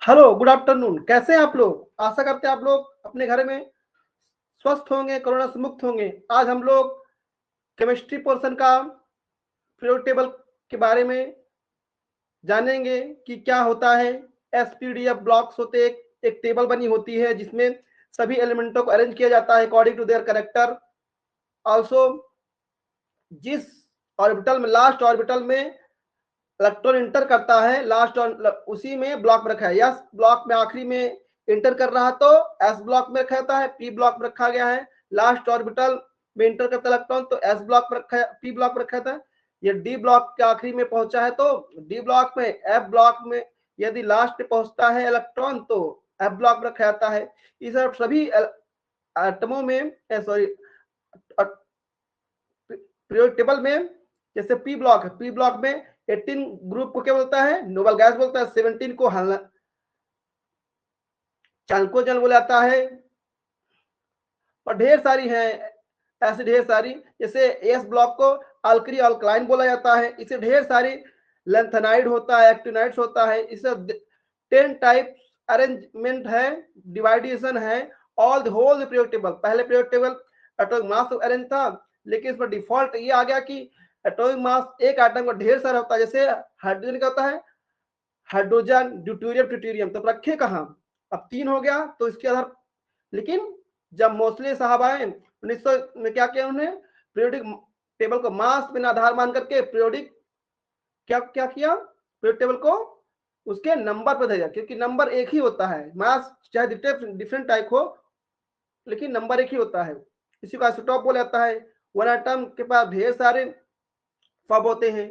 Hello, good afternoon. कैसे हैं आप लोग? आशा करते हैं आप लोग अपने घर में स्वस्थ होंगे, कोरोना से मुक्त होंगे। आज हम लोग केमिस्ट्री पोर्शन का पीरियोडिक टेबल के बारे में जानेंगे कि क्या होता है। एसपीडीएफ ब्लॉक्स होते हैं, एक टेबल बनी होती है जिसमें सभी एलिमेंटों को अरेंज किया जाता है according to their character. Also जिस ऑर्बिटल में, लास्ट ऑर्बिटल में इलेक्ट्रॉन इंटर करता है, लास्ट उसी में ब्लॉक में रखा है। यस ब्लॉक में आखिरी में इंटर कर रहा तो एस ब्लॉक में रखा जाता है, पी ब्लॉक में रखा गया है। लास्ट ऑर्बिटल में इंटर करता है इलेक्ट्रॉन तो एस ब्लॉक में रखा है, पी ब्लॉक में रखा जाता है। ये डी ब्लॉक के आखिरी में पहुंचा है तो डी ब्लॉक में, एफ ब्लॉक में यदि लास्ट पे पहुंचता है इलेक्ट्रॉन तो एफ ब्लॉक में रखा जाता है। इस सभी एटमों में, सॉरी, पीरियोडिक टेबल में जैसे पी ब्लॉक है, पी ब्लॉक में 18 ग्रुप को क्या बोलता है? नोबल गैस बोलता है। 17 को चालकोजन बोला जाता है। और ढेर सारी हैं ऐसी, ढेर सारी। जैसे एस ब्लॉक को अल्कली अल्कलाइन बोला जाता है। इसे ढेर सारी लेंथेनाइड होता है, एक्टिनाइड्स होता है। इसे 10 टाइप अरेंजमेंट है, डिवाइडेशन है। All the whole periodic table, पहले periodic table atomic mass arrange था, लेकिन इसमें डिफॉल्ट ये आ गया कि एटॉमिक मास एक एटम का ढेर सारा होता है। जैसे हाइड्रोजन का होता है हाइड्रोजन, ड्यूटेरियम, ट्यूटेरियम, तो रखे कहाँ? अब 3 हो गया तो इसके आधार। लेकिन जब मोस्टली साहब आए 1900 में, क्या किया उन्होंने? पीरियोडिक टेबल को मास में आधार मान करके पीरियोडिक क्या क्या किया? पीरियोडिक टेबल को उसके नंबर पर भेजा, क्योंकि नंबर एक ही होता है। मास चाहे डिफरेंट टाइप हो, लेकिन नंबर एक ही होता है। इसी को आइसोटॉप बोला जाता है। वन एटम के पास ढेर सारे फॉर्म होते हैं।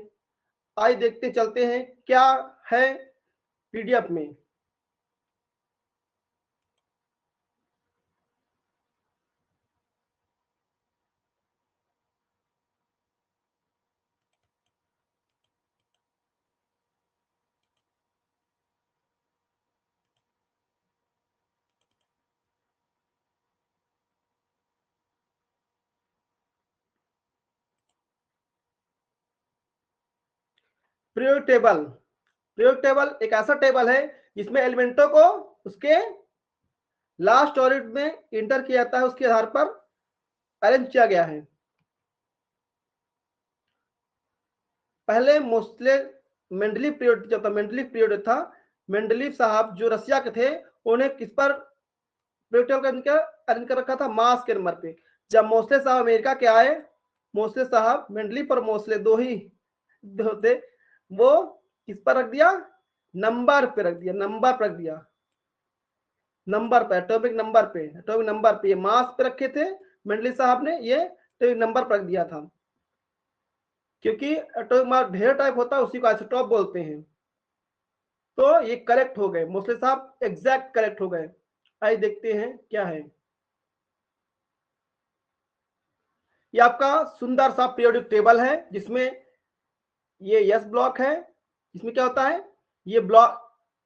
आइए देखते चलते हैं क्या है पीडीएफ में। पीरियोडिक टेबल, पीरियोडिक टेबल एक ऐसा टेबल है जिसमें एलिमेंटों को उसके लास्ट ऑर्बिट में इंटर किया जाता है, उसके आधार पर अरेंज किया गया है। पहले मोस्टली मेंडलीव पीरियड, जब मेंडलीव पीरियड था, मेंडलीव साहब जो रसिया के थे, उन्हें किस पर पीरियड अरेंज कर रखा था? मास के नंबर पे। जब मोस्ले साहब अमेरिका के आए, मोस्ले साहब मेंडलीव और मोस्ले दो ही थे, वो किस पर रख दिया? नंबर पे रख दिया, नंबर पर रख दिया, नंबर पे, एटॉमिक नंबर पे, एटॉमिक नंबर पे। ये मास पे रखे थे मेंडली साहब ने, ये एटॉमिक नंबर पर रख दिया था। क्योंकि एटॉमिक मास ढेर टाइप होता है, उसी को आइसोटॉप बोलते हैं। तो ये करेक्ट हो गए, मोस्ले साहब एग्जैक्ट करेक्ट हो गए। आइए देखते हैं क्या है। ये आपका सुंदर सा पीरियोडिक टेबल है जिसमें ये यस ब्लॉक है। इसमें क्या होता है? ये ब्लॉक,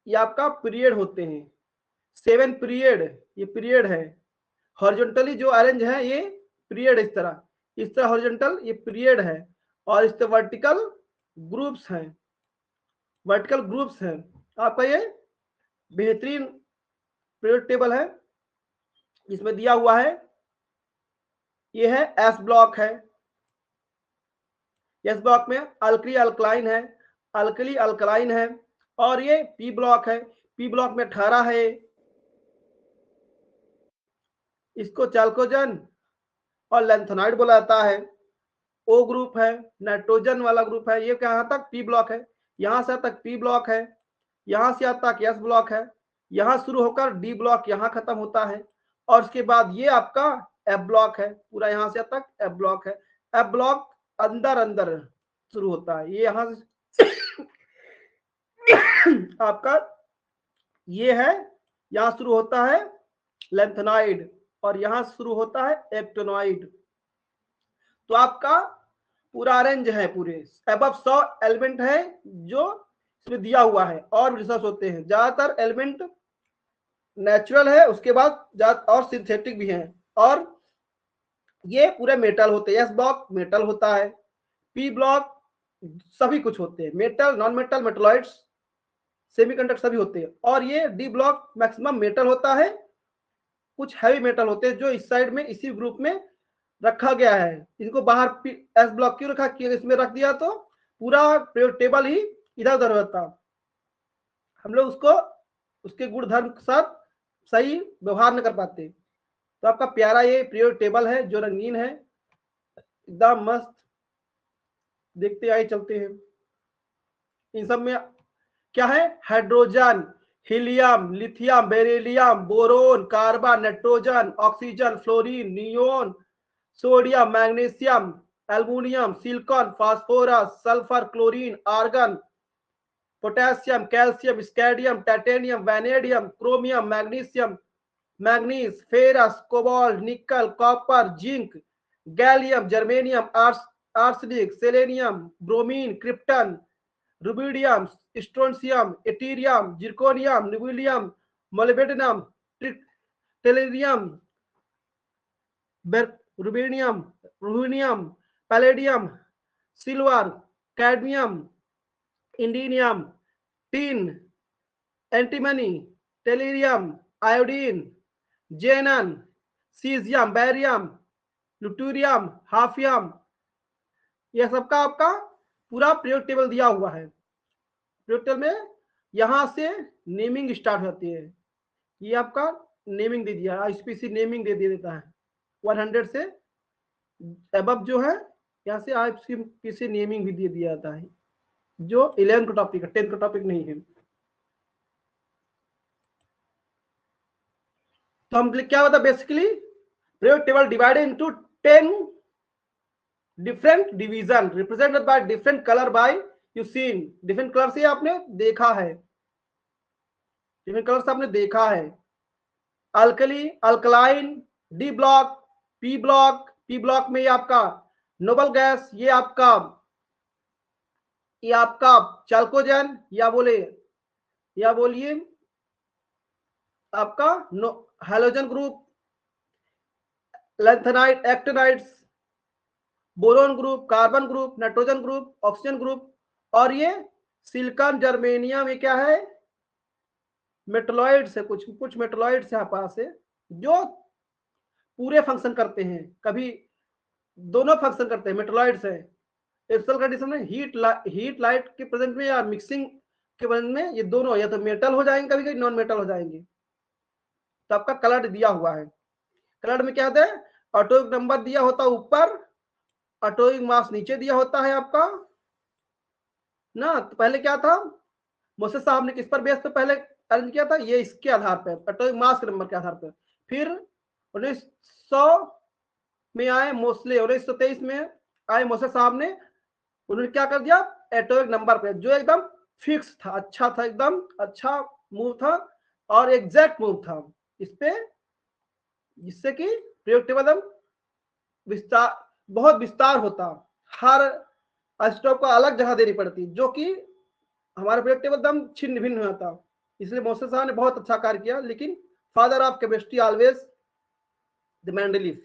ये आपका पीरियड होते हैं, 7 पीरियड, ये पीरियड है। हॉरिजॉन्टली जो अरेंज है ये पीरियड, इस तरह हॉरिजॉन्टल ये पीरियड है। और इस तरह वर्टिकल ग्रुप्स हैं, वर्टिकल ग्रुप्स हैं। आपका ये बेहतरीन पीरियड टेबल है जिसमें दिया हुआ है। ये है एस ब्लॉक है। एस ब्लॉक में अल्कली अल्कलाइन है, अल्कली अल्कलाइन है। और ये पी ब्लॉक है, पी ब्लॉक में 18 है। इसको चाल्कोजन और लेंथेनाइड बोला जाता है। ओ ग्रुप है, नाइट्रोजन वाला ग्रुप है। ये कहाँ तक? पी ब्लॉक है। यहां से तक पी ब्लॉक है, यहां से तक एस ब्लॉक है। यहां शुरू होकर डी ब्लॉक यहां खत्म होता है। और उसके बाद ये आपका एफ ब्लॉक है, पूरा यहां से तक एफ ब्लॉक है। एफ ब्लॉक अंदर अंदर शुरू होता है, ये यहां से आपका ये है, यहां शुरू होता है लेंथेनाइड और यहां शुरू होता है एक्टिनॉइड। तो आपका पूरा रेंज है, पूरे अबव 100 एलिमेंट है जो इसमें दिया हुआ है। और भी रिसर्च होते हैं, ज्यादातर एलिमेंट नेचुरल है, उसके बाद और सिंथेटिक भी हैं। और ये पूरे मेटल होते हैं। एस ब्लॉक मेटल होता है, पी ब्लॉक सभी कुछ होते हैं, metal, non metal, metalloids semiconductor सभी होते हैं। और ये डी ब्लॉक मैक्सिमम मेटल होता है, कुछ हैवी मेटल होते हैं जो इस साइड में इसी ग्रुप में रखा गया है। इनको बाहर एस ब्लॉक क्यों रखा, कि इसमें रख दिया तो पूरा टेबल ही इधर उधर होता, हम लोग उसको उसके गुणधर्म के साथ सही व्यवहार न कर पाते। तो आपका प्यारा ये पीरियोडिक टेबल है जो रंगीन है, एकदम मस्त, देखते आए चलते हैं। इन सब में क्या है, hydrogen, helium, lithium, beryllium, boron, carbon, nitrogen, oxygen, fluorine, neon, sodium, magnesium, aluminium, silicon, phosphorus, sulphur, chlorine, argon, potassium, calcium, scandium, titanium, vanadium, chromium, magnesium, manganese, ferrous, cobalt, nickel, copper, zinc, gallium, germanium, arsenic, selenium, bromine, krypton, rubidium, strontium, yttrium, zirconium, niobium, molybdenum, tellurium, rubidium, ruthenium, palladium, silver, cadmium, indium, tin, antimony, tellurium, iodine, xenon, caesium, barium, lutetium, hafnium, यह सबका आपका पूरा periodic table दिया हुआ है। Periodic table में यहां से नेमिंग स्टार्ट होती है, ये आपका नेमिंग दे दिया, आईपीसी नेमिंग दे देता है। 100 से अबव जो है यहाँ से आईपीसी नेमिंग भी दे दिया जाता है, जो 11 का टॉपिक है, 10 का टॉपिक नहीं है। तो हम क्या होता है basically, periodic table divided into 10 different division represented by different colour bye you seen, different colour से आपने देखा है, डिफरेंट कलर से आपने देखा है। Alkali, alkaline, D block, P block, P block में ये आपका नोबल गैस, ये आपका चाल्कोजन, या बोलिए आपका halogen group, lanthanide, actinides, boron group, carbon group, nitrogen group, oxygen group, और ये सिलिकॉन, जर्मेनियम, ये क्या है, मेटलॉइड्स है, कुछ मेटलॉइड्स है पास है जो पूरे फंक्शन करते हैं, कभी दोनों फंक्शन करते हैं, मेटलॉइड्स है। एक्सल कंडीशन में हीट लाइट के प्रेजेंट में या मिक्सिंग के प्रेजेंट में ये दोनों या तो मेटल हो जाएंगे, कभी कभी नॉन मेटल हो जाएंगे। तो आपका कलर दिया हुआ है, कलर में क्या होता है, एटॉमिक नंबर दिया होता है ऊपर, एटॉमिक मास नीचे दिया होता है आपका ना। तो पहले क्या था, मोसेस साहब ने किस पर बेस पे पहले अरेंज किया था, ये इसके आधार पर, एटॉमिक मास के नंबर के आधार पर। फिर 1900 में आए मोस्ले, 1923 में आए मोसेस साहब ने, उन्होंने क्या कर दिया, एटॉमिक नंबर पे, जो एकदम फिक्स था, अच्छा था, एकदम अच्छा मूव था और एग्जैक्ट मूव था इस पे, जिससे कि पीरियोडिक टेबल विस्तार, बहुत विस्तार होता, हर स्टॉप को अलग जगह देनी पड़ती, जो कि हमारा पीरियोडिक टेबल एकदम छिन्न भिन्न होता। इसलिए मोसेस साहब ने बहुत अच्छा कार्य किया, लेकिन father of chemistry always the Mendeleev.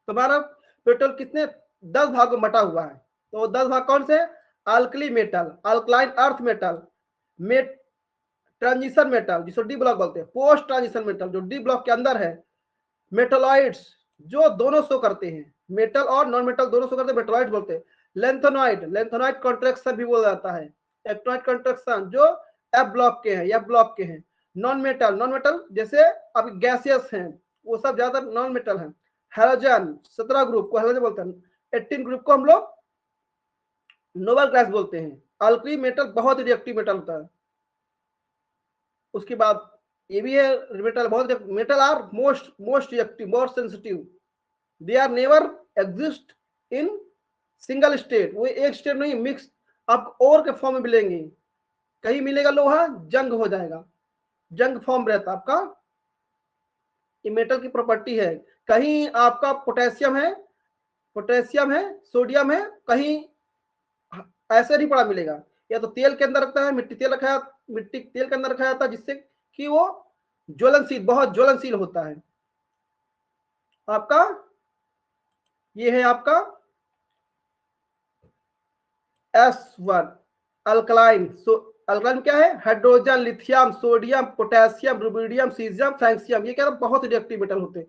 तुम्हारा पेट्रोल कितने 10 भागों में बटा हुआ है, तो 10 भाग कौन से, alkali metal, alkaline earth metal, transition metal जिसको डी ब्लॉक बोलते हैं, पोस्ट ट्रांजिशन मेटल जो डी ब्लॉक के अंदर है, मेटलॉइड्स जो दोनों शो करते हैं, मेटल और नॉन मेटल दोनों शो करते हैं, मेटलॉइड बोलते हैं। लेंथेनॉइड कॉन्ट्रैक्शन भी बोला जाता है, एक्टिनॉइड कॉन्ट्रैक्शन जो एफ ब्लॉक के हैं, एफ ब्लॉक के हैं। नॉन मेटल जैसे अब गैसियस हैं, वो सब ज्यादा नॉन मेटल हैं। हैलोजन 17 ग्रुप को हैलोजन बोलते हैं, 18 ग्रुप को हम लोग नोबल गैस बोलते हैं। अल्कली मेटल बहुत रिएक्टिव मेटल होता है। उसके बाद ये भी है, मेटल बहुत, metal are most reactive, more sensitive, they are never exist in single state, वो एक स्टेट नहीं, मिक्स आप और के फॉर्म में मिलेंगे, कहीं मिलेगा लोहा जंग हो जाएगा, जंग फॉर्म रहता आपका, ये मेटल की प्रॉपर्टी है। कहीं आपका पोटेशियम है, सोडियम है, कहीं ऐसे नहीं पड़ा मिलेगा, या तो तेल के अंदर रखता है, मिट्टी तेल के अंदर रखा जाता है, जिससे कि वो ज्वलनशील, बहुत ज्वलनशील होता है। आपका ये है आपका S1, अल्कलाइन, अल्कलाइन क्या है? Hydrogen, lithium, sodium, potassium, rubidium, caesium, francium, ये क्या है? बहुत रिएक्टिव मेटल होते हैं।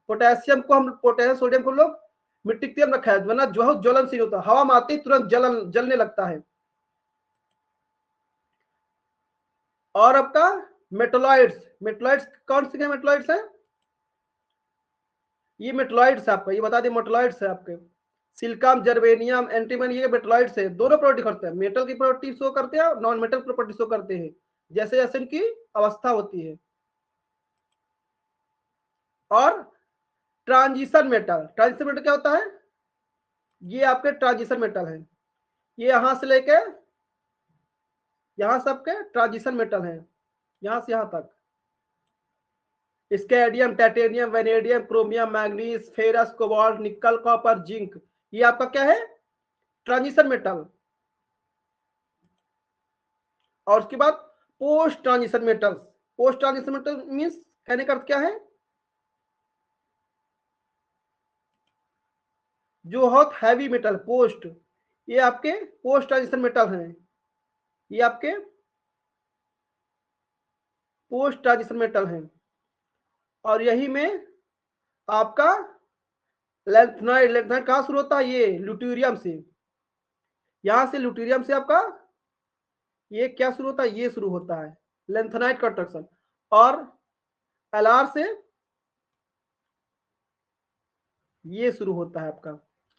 पोटेशियम को हम, पोटेशियम सोडियम को लोग मिट्टी के तेल रखा है, वरना जो ज्वलनशील होता है, हवा में आते ही तुरंत जलने लगता है। और आपका मेटलॉइड्स, मेटलॉइड्स कौन से मेटलॉइड्स है? ये मेटलॉइड्स आपका, ये बता दें मेटलॉइड्स है आपके, सिलिकॉन, जर्मेनियम, एंटीमन, ये मेटलॉइड्स है। दोनों प्रॉपर्टी करते हैं, मेटल की प्रॉपर्टी शो करते हैं और नॉन मेटल प्रॉपर्टी शो करते हैं, जैसे जैसे इनकी अवस्था होती है। और ट्रांजिशन मेटल, ट्रांजिशन मेटल क्या होता है? ये आपके ट्रांजिशन मेटल है, ये यहां से लेके यहां सबके ट्रांजिशन मेटल है, यहां से यहां तक। Scandium, titanium, vanadium, chromium, manganese, ferrous, cobalt, nickel, copper, zinc, ये आपका क्या है? Transition metal. और उसके बाद post transition metal, post transition metal means कहने का अर्थ क्या है? जो बहुत हैवी मेटल, पोस्ट, ये आपके पोस्ट ट्रांजिशन मेटल हैं, ये आपके पोस्ट ट्रांजिशन मेटल हैं। और यही में आपका लैंथेनाइड, लैंथेनाइड कहां शुरू होता है? ये ल्यूटीरियम से, यहां से ल्यूटीरियम से आपका ये क्या शुरू होता है? ये शुरू होता है लैंथेनाइड कंस्ट्रक्शन। और एलआर से ये शुरू होता है आपका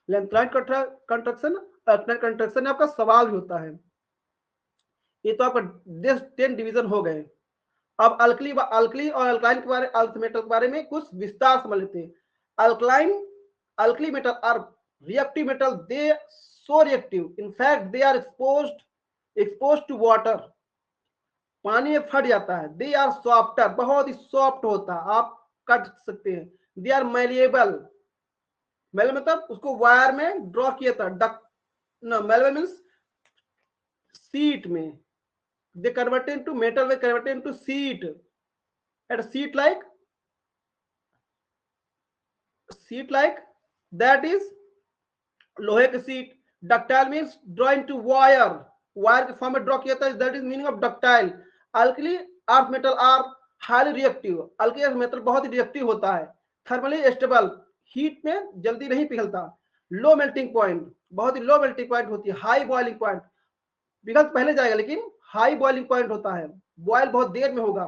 लैंथेनाइड कंस्ट्रक्शन। कंस्ट्रक्शन आपका सवाल भी होता है। ये तो आपका 10 डिवीजन हो गए। अब अल्कली और अल्कलाइन के बारे, अर्थ मेटल के बारे में कुछ विस्तार समझ लेते हैं। Alkaline, alkali metal are reactive metal, they so reactive, in fact they are exposed to water, पानी में फट जाता है। दे आर सॉफ्टर, बहुत ही सॉफ्ट होता है, आप कट सकते हैं। दे आर मैलिएबल, मेल मतलब उसको वायर में ड्रॉ किया था, डक न मेलेबल मीन्स शीट में, they converted into metal, they converted into sheet, and sheet like that is लोहे की sheet. Ductile means draw into wire, wire के फॉर्म में ड्रॉ किया था, that is meaning of ductile. Alkali earth metal are highly reactive, alkali earth metal बहुत ही reactive होता है। थर्मली स्टेबल, हीट में जल्दी नहीं पिघलता। लो मेल्टिंग पॉइंट, बहुत ही लो मेल्टिंग पॉइंट होती है। हाई बॉइलिंग पॉइंट, पिघल पहले जाएगा लेकिन हाई बॉइलिंग पॉइंट होता है, बॉयल बहुत देर में होगा।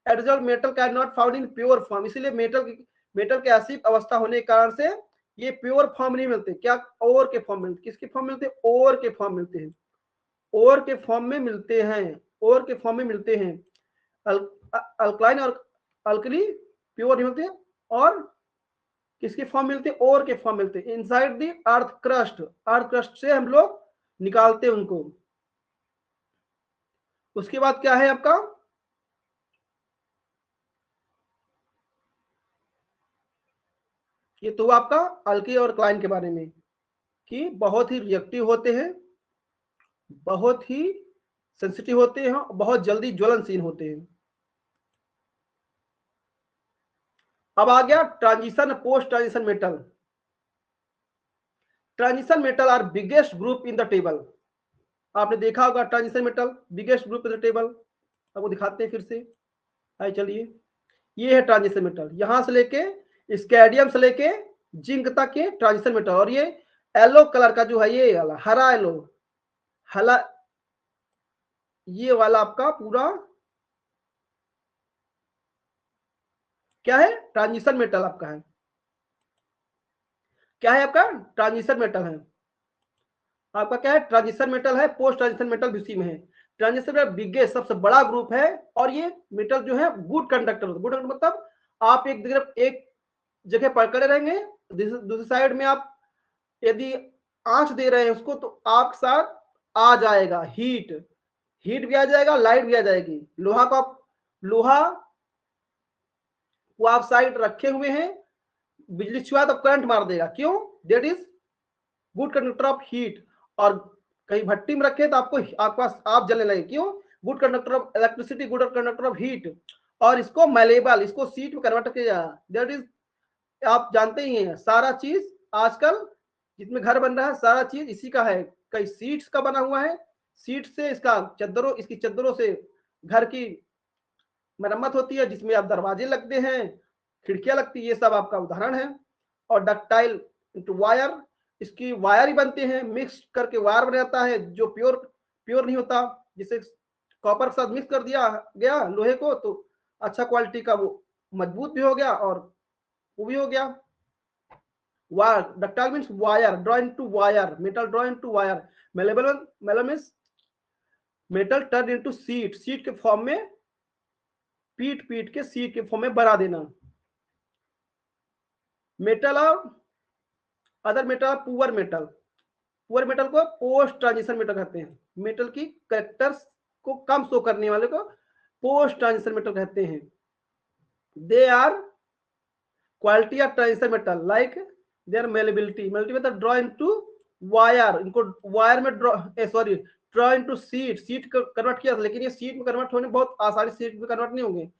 एडजॉल्व metal can not found in pure form, इसीलिए मेटल के एसिड अवस्था होने के कारण से ये प्योर फॉर्म नहीं मिलते। क्या? ओर के फॉर्म मिलते। किसके फॉर्म मिलते हैं? ओर के फॉर्म मिलते हैं, ओर के फॉर्म में मिलते हैं, ओर के फॉर्म में मिलते हैं। अल्कलाइन और अल्कली प्योर नहीं मिलते, और किसके फॉर्म मिलते हैं? ओर के फॉर्म मिलते हैं। Inside the earth crust, earth crust से हम लोग निकालते हैं उनको। उसके बाद क्या है आपका? ये तो आपका अल्की और क्लाइन के बारे में कि बहुत ही रिएक्टिव होते हैं, बहुत ही सेंसिटिव होते हैं, बहुत जल्दी ज्वलनशील होते हैं। अब आ गया transition, post transition metal. Transition metal are biggest group in the table, आपने देखा होगा transition metal biggest group in the table. आपको दिखाते हैं फिर से, आइए चलिए। ये है ट्रांजिशन मेटल, यहां से लेके स्कैडियम से लेके जिंक तक के ट्रांजिशन मेटल। और ये येलो कलर का जो है, ये हरा येलो, हला, ये वाला आपका पूरा क्या है? ट्रांजिशन मेटल आपका है। क्या है आपका? ट्रांजिशन मेटल है आपका। क्या है? ट्रांजिशन मेटल है। पोस्ट ट्रांजिशन मेटल भी उसी में है। ट्रांजिशन मेटल बिगेस्ट, सबसे बड़ा ग्रुप है। और ये मेटल जो है गुड कंडक्टर, गुड कंडक्टर मतलब आप एक जगह पकड़े रहेंगे, दूसरी साइड में आप यदि आंच दे रहे हैं उसको, तो आपके साथ आ जाएगा हीट, हीट भी आ जाएगा, लाइट भी आ जाएगी। लोहा को आप, लोहा को आप साइड रखे हुए हैं, बिजली छुआ तो करंट मार देगा। क्यों? That is good conductor of heat. और कहीं भट्टी में रखे तो आपको, आपके पास आप जलने लगे। क्यों? Good conductor of electricity, good conductor of heat. और इसको मैलेबल, इसको सीट में कन्वर्ट किया जाए, दैट इज, आप जानते ही हैं सारा चीज आजकल जिसमें घर बन रहा है, सारा चीज इसी का है। कई सीट्स का बना हुआ है, सीट से इसकी चद्दरों से घर की मरम्मत होती है, जिसमें आप दरवाजे लगते हैं, खिड़कियां लगती है, ये सब आपका उदाहरण है। और डक्टाइल इंटू वायर, इसकी वायर ही बनते हैं, मिक्स करके वायर बन जाता है जो प्योर नहीं होता, जिसे कॉपर के साथ मिक्स कर दिया गया लोहे को तो अच्छा क्वालिटी का वो मजबूत भी हो गया और वो भी हो गया। Wire, ductile means wire, draw into wire, metal draw into wire, malleable means metal turn into seat के फॉर्म में, पीट के सीट के फॉर्म में बना देना। मेटल और अदर मेटल, पुअर मेटल को पोस्ट ट्रांजिशन मेटल कहते हैं। मेटल की कैरेक्टर्स को कम शो करने वाले को पोस्ट ट्रांजिशन मेटल कहते हैं। They are quality of transition metal like their malleability मतलब ड्रॉ इनटू वायर, इनको वायर में ड्रॉ इनटू सीट कन्वर्ट किया था, लेकिन ये सीट में कन्वर्ट होने बहुत आसानी से सीट में कन्वर्ट नहीं होंगे।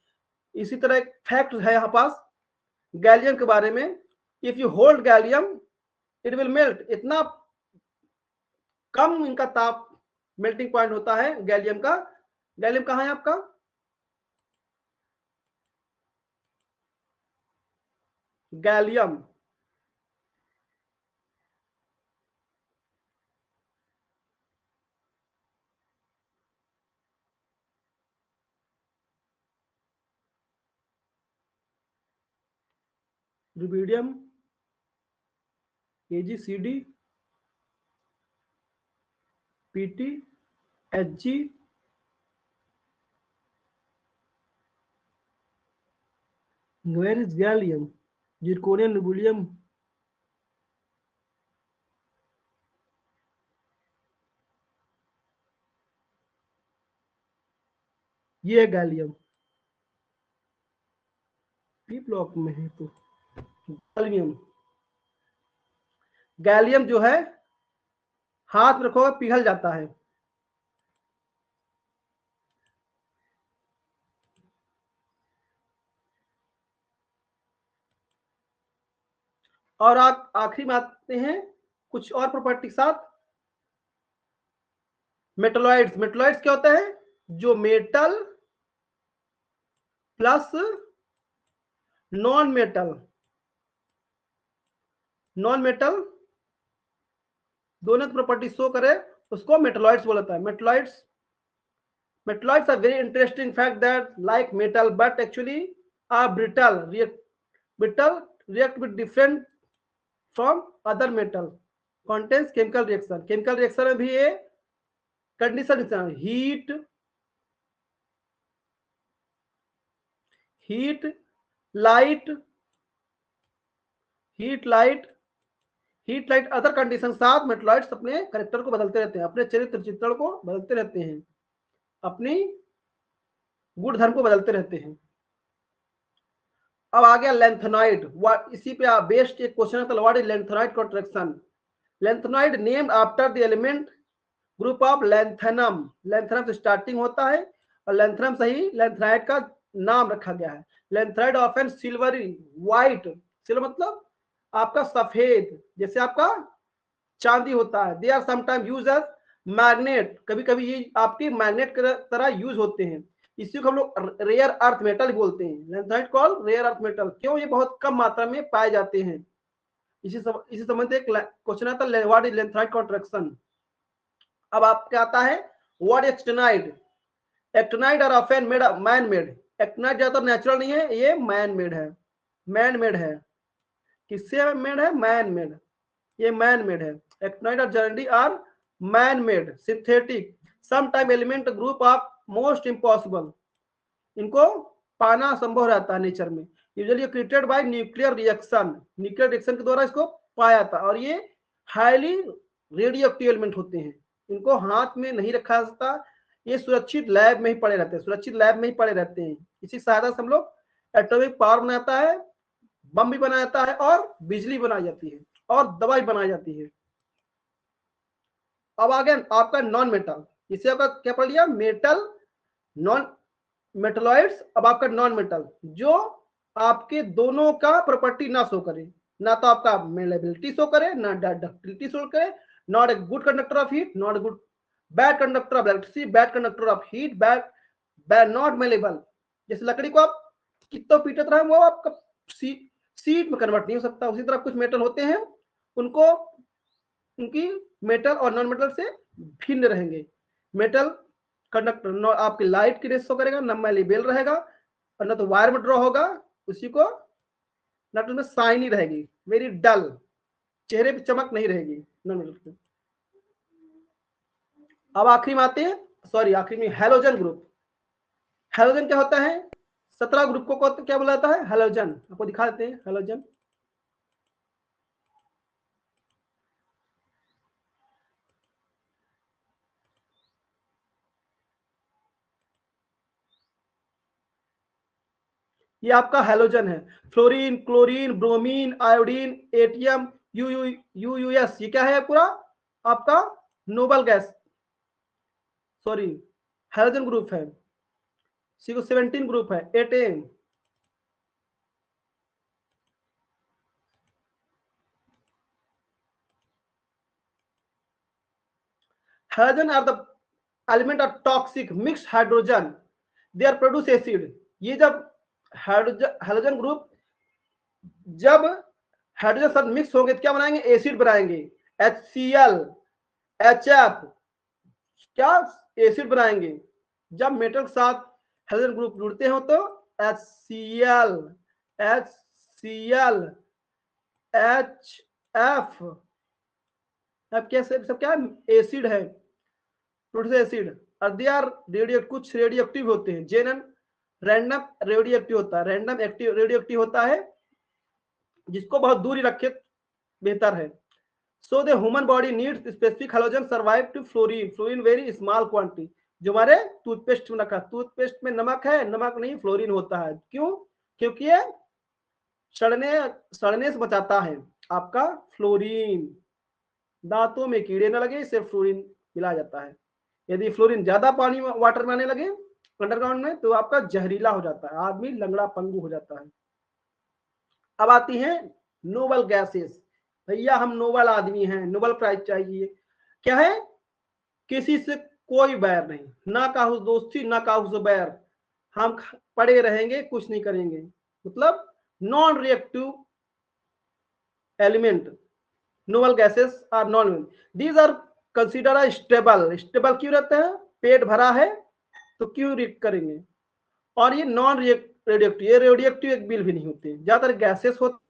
इसी तरह एक फैक्ट है यहाँ पास गैलियम के बारे में, if you hold gallium it will melt, इतना कम इनका ताप मेल्टिंग पॉइंट होता है गैलियम का। गैलियम कहाँ है आपका, gallium rubidium, AgCd, Pt, Hg, where is gallium, zirconium, rubidium, ये है गैलियम, पी ब्लॉक में है। तो गैलियम, गैलियम जो है हाथ में रखोगे पिघल जाता है। और आप आखिरी में आते हैं कुछ और प्रॉपर्टी के साथ, मेटलॉइड्स। मेटलॉइड्स क्या होता है, जो मेटल प्लस नॉन मेटल दोनों प्रॉपर्टी शो करे उसको मेटलॉइड्स बोलता है। Metalloids are very interesting fact that like metal but actually are brittle, react with different from other metal, contains chemical reaction में भी ये condition, heat light other condition साथ metalloids अपने करेक्टर को बदलते रहते हैं, अपने चरित्र चित्रण को बदलते रहते हैं, अपनी गुण धर्म को बदलते रहते हैं। अब आ गया लेंथेनॉइड, इसी पे बेस्ड एक क्वेश्चन है, what is lanthanoid contraction. Lanthanoid named after the element group of lanthanum, lanthanum से स्टार्टिंग होता है और लेंथेनम से ही लेंथेनाइड का नाम रखा गया है। Lanthanide often silvery white, silver मतलब आपका सफेद, जैसे आपका चांदी होता है। They are sometime use as magnet, कभी कभी ये आपके मैग्नेट की तरह यूज होते हैं। इसी को हम लोग रेयर अर्थ मेटल बोलते हैं, lanthanide call rare earth metal. क्यों, ये बहुत कम मात्रा में पाए जाते हैं। इसी संबंध एक क्वेश्चन आता है, व्हाट इज लेंथेनाइड कॉन्ट्रैक्शन। अब आपका आता है what actinide. Actinide are often made man made, actinide ज्यादातर नेचुरल नहीं है, ये मैन मेड है। किससे मेड है, मैन मेड, ये मैन मेड है। एक्टिनाइड और generally are man made synthetic, some time element group of most impossible, इनको पाना संभव रहता है नेचर में। Usually created by nuclear reaction के द्वारा इसको पाया था। और ये हाईली रेडियो एक्टिव एलिमेंट होते हैं, इनको हाथ में नहीं रखा जा सकता, ये सुरक्षित लैब में ही पड़े रहते हैं। इसी सहायता से हम लोग एटॉमिक पावर बनाता है, बम भी बनाया जाता है और बिजली बनाई जाती है और दवाई बनाई जाती है। अब आ गया आपका नॉन मेटल, इसे आपका क्या पढ़ लिया, मेटल नॉन मेटलॉइड्स। अब आपका नॉन मेटल जो आपके दोनों का प्रॉपर्टी ना शो करे, ना तो आपका मेलेबिलिटी शो करे, ना डक्टिलिटी शो करे, not a good conductor of heat, not a good bad conductor of electricity, bad conductor of heat, bad not malleable. जैसे लकड़ी को आप कितना पीटत रहे वो आपका सीट में कन्वर्ट नहीं हो सकता। उसी तरह कुछ मेटल होते हैं उनको उनकी मेटल और नॉन मेटल से भिन्न रहेंगे। मेटल कंडक्टर आपकी लाइट की रेस शो करेगा, न मेलेबल रहेगा और न तो वायर में ड्रॉ होगा, उसी को न तो में शाइनी रहेगी, वेरी डल, चेहरे पे चमक नहीं रहेगी नॉन मेटल की। अब आखिरी में आते हैं, सॉरी आखिरी में हैलोजन ग्रुप। हैलोजन क्या होता है? 17 ग्रुप को क्या बोला जाता है? हैलोजन। आपको दिखा देते हैं हैलोजन। ये आपका हैलोजन है, फ्लोरीन, क्लोरीन, ब्रोमीन, आयोडीन, एटियम, यूयूएस। ये क्या है पूरा आपका noble gas, sorry halogen group है। सी को 17 ग्रुप है, 18। Halogen are the element of toxic mixed hydrogen, they are produce acid. ये जब हैलोजन ग्रुप जब हाइड्रोजन साथ मिक्स होंगे तो क्या बनाएंगे? एसिड बनाएंगे, HCl, HF, क्या एसिड बनाएंगे। जब मेटल के साथ हाइड्रोजन ग्रुप जुड़ते हो तो HCl, HF, अब क्या सब क्या एसिड है, प्रोड्यूस एसिड। और दे आर रेडियो, कुछ रेडियो एक्टिव होते हैं, जेनन रैंडम रेडियो एक्टिव होता है, रैंडम एक्टिव रेडियो एक्टिव होता है जिसको बहुत दूर ही रखे बेहतर है। So the human body needs specific halogen survive to fluorine, fluorine very small quantity. जो हमारे टूथपेस्ट में रखा, टूथपेस्ट में नमक है, नमक नहीं फ्लोरीन होता है। क्यों? क्योंकि ये सड़ने से बचाता है आपका फ्लोरीन। दांतों में कीड़े न लगे, इसे फ्लोरीन मिलाया जाता है। यदि फ्लोरीन ज्यादा पानी में वाटर में आने लगे अंडरग्राउंड में तो आपका जहरीला हो जाता है, आदमी लंगड़ा पंगु हो जाता है। अब आती हैं नोबल गैसेस। भैया हम नोबल आदमी हैं, नोबल प्राइज चाहिए। क्या है? किसी से कोई बैर नहीं, ना काहू दोस्ती ना काहू से बैर, हम पड़े रहेंगे, कुछ नहीं करेंगे। मतलब non reactive element, noble gases are non, these are consider stable. Stable क्यों रहते हैं? पेट भरा है तो क्यों रिएक्ट करेंगे। और ये नॉन रेडियोएक्टिव, ये रेडियोएक्टिव एक बिल भी नहीं होते। ज्यादातर गैसेस होते